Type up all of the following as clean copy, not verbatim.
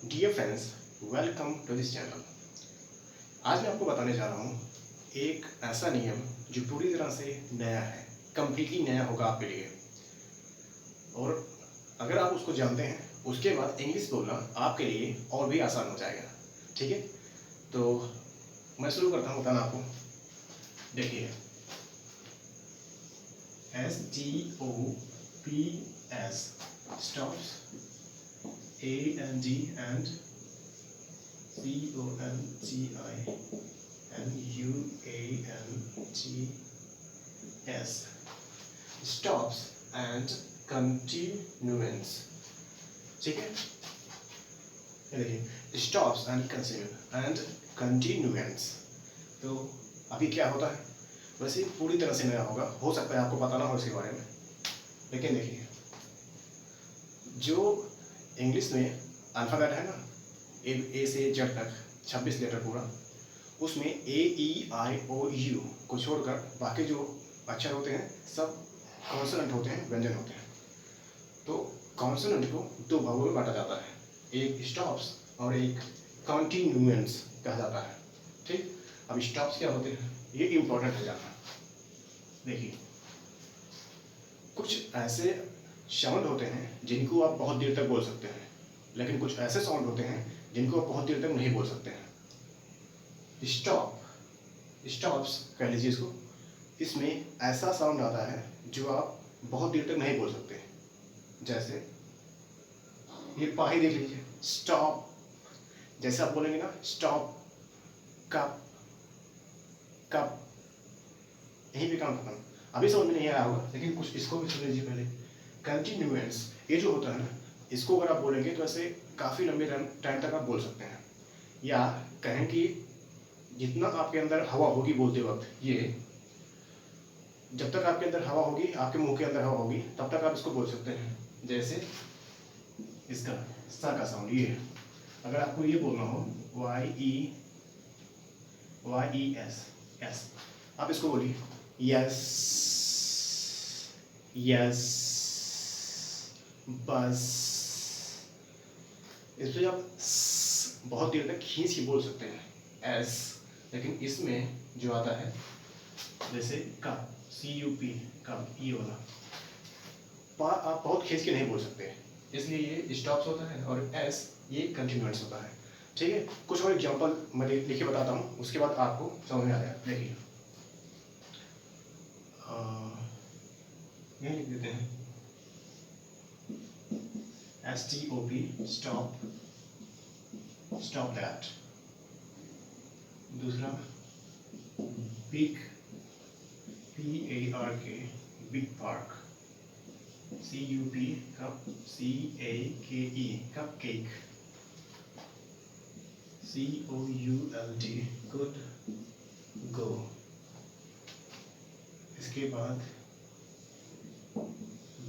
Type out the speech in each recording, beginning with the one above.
Dear friends, welcome to this channel. आज मैं आपको बताने जा रहा हूँ एक ऐसा नियम जो पूरी तरह से नया है, कम्प्लीटली नया होगा आपके लिए। और अगर आप उसको जानते हैं उसके बाद इंग्लिश बोलना आपके लिए और भी आसान हो जाएगा। ठीक है, तो मैं शुरू करता हूँ बताना आपको। देखिए, STOPS stops, ANG and CONGI and UANGS stops and continuance। ठीक है, ये देखिए, stops and continuance। तो अभी क्या होता है, वैसे पूरी तरह से नया होगा, हो सकता है आपको पता ना हो इसके बारे में, लेकिन देखिए जो इंग्लिश में अल्फ़ाबेट है ना, ए से जेड तक 26 लेटर पूरा, उसमें AEIOU को छोड़कर बाकी जो अक्षर होते हैं सब कॉन्सोनेंट होते हैं, व्यंजन होते हैं। तो कॉन्सोनेंट को दो भागों में बांटा जाता है, एक स्टॉप्स और एक कॉन्टिन्यूएंस कहा जाता है। ठीक, अब स्टॉप्स क्या होते हैं ये इम्पोर्टेंट है जानना। देखिए, कुछ ऐसे साउंड होते हैं जिनको आप बहुत देर तक बोल सकते हैं, लेकिन कुछ ऐसे साउंड होते हैं जिनको आप बहुत देर तक नहीं बोल सकते हैं। स्टॉप्स कह लीजिए इसको, इसमें ऐसा साउंड आता है जो आप बहुत देर तक नहीं बोल सकते। जैसे ये पा ही देख लीजिए, स्टॉप, जैसे आप बोलेंगे ना स्टॉप, कप कप, यहीं पे काम खत्म। अभी समझ में नहीं आया होगा, लेकिन कुछ इसको भी सुन लीजिए पहले। कंटिन्यूएंस ये जो होता है ना, इसको अगर आप बोलेंगे तो ऐसे काफ़ी लंबे टाइम तक आप बोल सकते हैं, या कहें कि जितना आपके अंदर हवा होगी बोलते वक्त, ये जब तक आपके अंदर हवा होगी, आपके मुंह के अंदर हवा होगी, तब तक आप इसको बोल सकते हैं। जैसे इसका सा का साउंड ये, अगर आपको ये बोलना हो YES, आप इसको बोलिए यस यस, बस। इस पर आप बहुत देर तक खींच के बोल सकते हैं एस, लेकिन इसमें जो आता है जैसे कप, CUP, कप, ये वाला पा आप बहुत खींच के नहीं बोल सकते, इसलिए ये स्टॉप्स होता है, और एस ये कंटिन्यूएंस होता है। ठीक है, कुछ और एग्जांपल मैं लिख के बताता हूँ, उसके बाद आपको समझ में आ जाएगा। देखिए, ये लिख देते हैं STOP, स्टॉप, स्टॉप दैट। दूसरा big, PARK, big park. CUP, cup, CAKE, cup cake. COULD, good, go. इसके बाद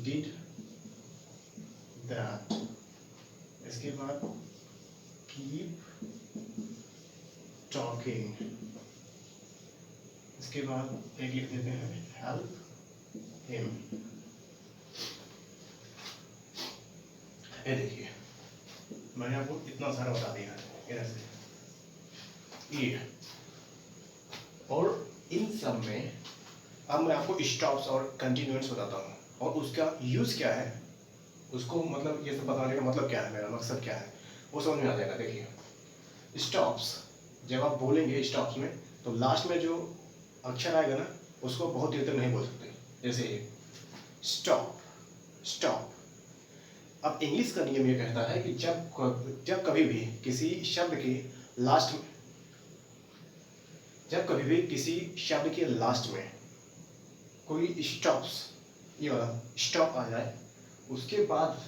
डिड, दैट। इसके बाद कीप टॉकिंग। इसके बाद एक लिख देते हैं हेल्प हिम। ये देखिए, मैंने आपको इतना सारा बता दिया है इधर से ये, और इन सब में अब मैं आपको स्टॉप्स और कंटिन्यूएंस बताता हूँ, और उसका यूज़ क्या है, उसको मतलब ये सब बताने का मतलब क्या है, मेरा मकसद क्या है, वो समझ में आ जाएगा। देखिए, स्टॉप्स जब आप बोलेंगे स्टॉप्स में, तो लास्ट में जो अक्षर आएगा ना, उसको बहुत देर तक नहीं बोल सकते। जैसे ये स्टॉप, स्टॉप। अब इंग्लिश का नियम ये कहता है कि जब कभी भी किसी शब्द के लास्ट में, जब कभी भी किसी शब्द के लास्ट में कोई स्टॉप्स, ये वाला स्टॉप आ जाए, उसके बाद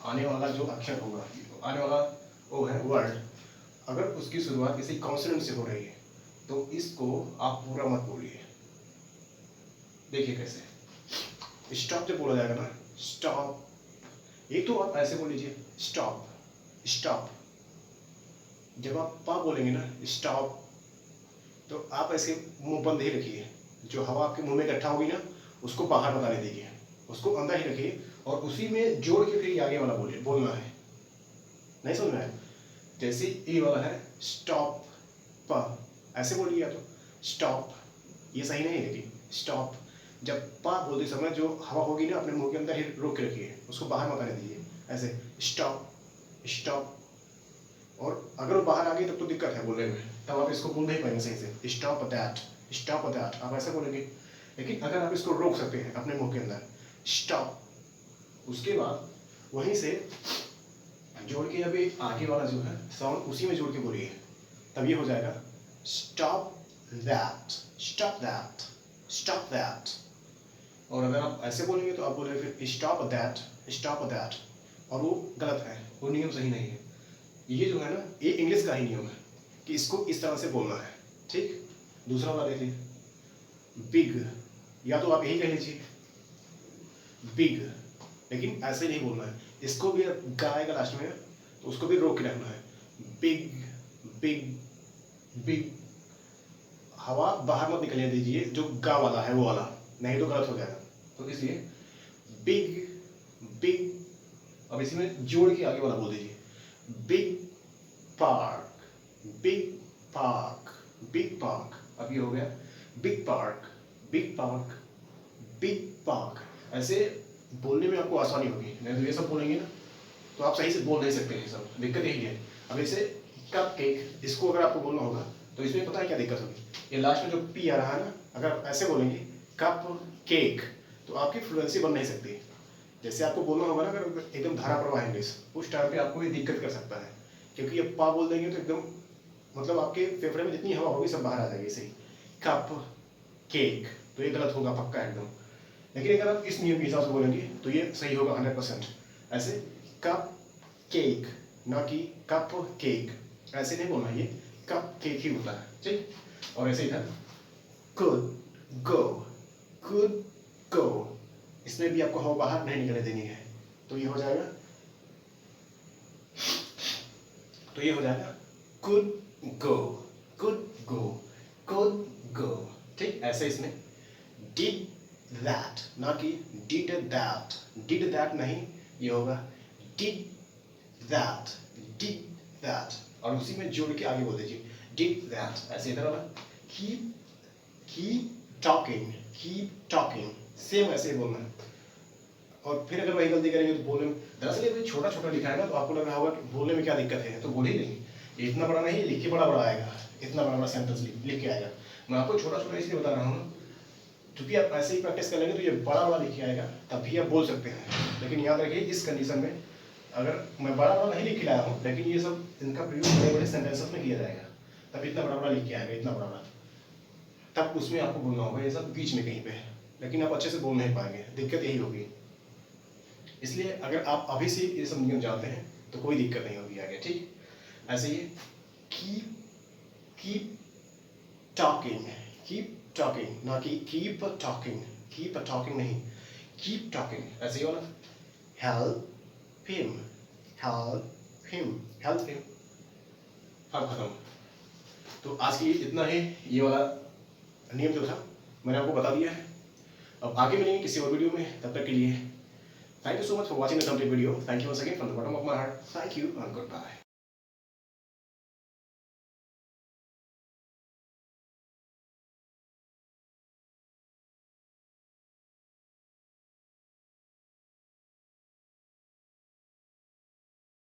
आने वाला जो अक्षर होगा, आने वाला वो है वर्ड, अगर उसकी शुरुआत किसी कॉन्सोनेंट से हो रही है, तो इसको आप पूरा मत बोलिए। देखिए कैसे स्टॉप जब बोला जाएगा ना, स्टॉप, एक तो आप ऐसे बोल लीजिए स्टॉप, स्टॉप। जब आप पा बोलेंगे ना स्टॉप, तो आप ऐसे मुंह बंद ही रखिए, जो हवा आपके मुंह में इकट्ठा होगी ना, उसको बाहर बताने दीजिए, उसको अंदर ही रखिए, और उसी में जोड़ के फिर आगे वाला बोलिए, बोलना है। नहीं समझ में आया? जैसे ए वाला है स्टॉप, प ऐसे बोलिए, तो स्टॉप, ये सही नहीं है लेकिन स्टॉप। जब पा बोलते समय जो हवा होगी ना अपने मुंह के अंदर ही रोक के रखिए, उसको बाहर मत आने दीजिए, ऐसे स्टॉप स्टॉप। और अगर वो बाहर आ गई तब तो दिक्कत है बोलने में, तब आप इसको बोल नहीं पाएंगे सही से, स्टॉप दैट, स्टॉप दैट आप ऐसे बोलेंगे। लेकिन अगर आप इसको रोक सकते हैं अपने मुंह के अंदर, स्टॉप, उसके बाद वहीं से जोड़ के अभी आगे वाला जो है साउंड उसी में जोड़ के बोलिए, तब ये हो जाएगा stop that, stop that, stop that. और अगर आप ऐसे बोलेंगे तो आप बोलेंगे फिर स्टॉप दैट, स्टॉप दैट, और वो गलत है, वो नियम सही नहीं है। ये जो है ना, ये इंग्लिश का ही नियम है कि इसको इस तरह से बोलना है, ठीक। दूसरा वाला देखिए, बिग, या तो आप यही कह लीजिए बिग, लेकिन ऐसे नहीं बोलना है, इसको भी गा आएगा लास्ट में तो उसको भी रोक के रखना है, बिग बिग बिग। हवा बाहर मत निकलने दीजिए, जो गा वाला है वो वाला, नहीं तो गलत हो जाएगा। तो इसलिए बिग बिग, अब इसी में जोड़ के आगे वाला बोल दीजिए, big park, big park, big park. अब ये हो गया big park, big park, big park. ऐसे बोलने में आपको आसानी होगी, नहीं तो ये सब बोलेंगे ना तो आप सही से बोल नहीं सकते, ये सब दिक्कत यही है। अब इसे कप केक, इसको अगर आपको बोलना होगा तो इसमें पता है क्या दिक्कत होगी, ये लास्ट में जो पी आ रहा है ना, अगर आप ऐसे बोलेंगे कप केक तो आपकी फ्लुएंसी बन नहीं सकती। जैसे आपको बोलना होगा ना अगर एकदम धारा प्रवाह इंग्लिश, उस टाइम पे आपको ये दिक्कत कर सकता है, क्योंकि ये पा बोल देंगे तो एकदम मतलब आपके फेफड़े में जितनी हवा होगी सब बाहर आ जाएगी, इसे कप केक, तो ये गलत होगा पक्का एकदम। लेकिन अगर आप इस नियम के हिसाब से बोलेंगे तो ये सही होगा 100%। ऐसे कप केक, ना कि कप केक, ऐसे नहीं बोलना, ये कप केक ही होता है, ठीक। और ऐसे इधर could go, could go, इसमें भी आपको हवा बाहर नहीं निकलने देनी है, तो ये हो जाएगा, तो ये हो जाएगा could go, could go, could go, ठीक। ऐसे इसमें did that, ना कि did that, did that नहीं, ये होगा did that, did that, और उसी में जोड़ के आगे बोल दीजिए did that। ऐसे इधर वाला keep talking, सेम ऐसे ही बोलना है। और फिर अगर वही गलती करेंगे तो बोलने में, दरअसल ये छोटा छोटा लिखा है ना तो आपको लग रहा होगा कि बोलने में क्या दिक्कत है, तो बोल ही देंगे, इतना बड़ा नहीं, लिख के बड़ा बड़ा आएगा, इतना बड़ा बड़ा सेंटेंस लिख के आएगा। मैं आपको छोटा छोटा इसलिए बता रहा हूँ क्योंकि आप ऐसे ही प्रैक्टिस कर लेंगे तो ये बड़ा बड़ा लिख के आएगा, तब भी आप बोल सकते हैं। लेकिन याद रखिए इस कंडीशन में अगर मैं बड़ा बड़ा नहीं लिख के लाया हूँ, लेकिन ये सब इनका प्रयोग बड़े बड़े सेंटेंसेस में किया जाएगा, तब इतना बड़ा बड़ा लिख के आएगा, इतना बड़ा बड़ा, तब उसमें आपको बोलना होगा ये सब बीच में कहीं पे, लेकिन आप अच्छे से बोल नहीं पाएंगे, दिक्कत यही होगी। इसलिए अगर आप अभी से ये सब नियम जानते हैं तो कोई दिक्कत नहीं होगी आगे, ठीक। ऐसे ही कीप टॉकिंग, ना कि कीप टॉकिंग नहीं, कीप टॉकिंग। ऐसे ही वाला हेल्प हिम, अब खत्म। तो आज के लिए इतना ही, ये वाला नियम जो था मैंने आपको बता दिया है। अब आगे मिलेंगे किसी और वीडियो में, तब तक के लिए thank you so much for watching the complete video. Thank you once again from the bottom of my heart. Thank you and goodbye.